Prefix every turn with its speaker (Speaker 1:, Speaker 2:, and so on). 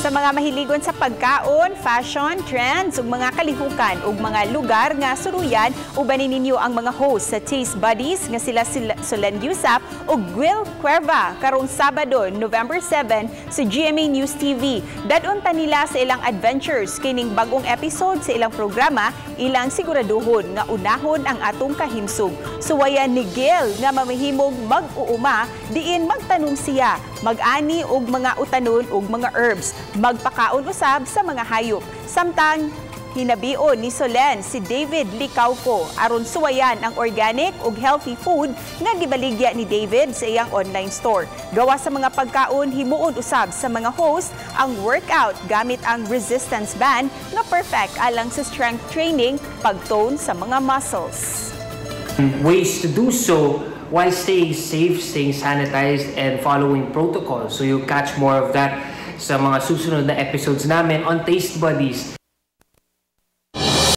Speaker 1: Sa mga mahiligon sa pagkaon, fashion, trends, ug mga kalihukan ug mga lugar nga suruyan, ubanin ninyo ang mga host sa Taste Buddies nga sila Solen Yusap ug Gwil Cuerva karong Sabado, November 7 sa GMA News TV. Dadunta nila sa ilang adventures kining bagong episode sa ilang programa, ilang siguraduhon nga unahon ang atong kahimsog. Suwayan ni Gil nga mamahimog mag-uuma, diin magtanong siya, mag-ani og mga utanon ug mga herbs, magpakaon usab sa mga hayop. Samtang hinabion ni Solen si David Licauco aron suwayan ang organic ug healthy food nga gibaligya ni David sa iyang online store. Gawa sa mga pagkaon, himuon usab sa mga host ang workout gamit ang resistance band nga perfect alang sa strength training, pagtone sa mga muscles.
Speaker 2: Ways to do so while staying safe, staying sanitized, and following protocols. So you'll catch more of that sa mga susunod na episodes namin on Taste Buddies.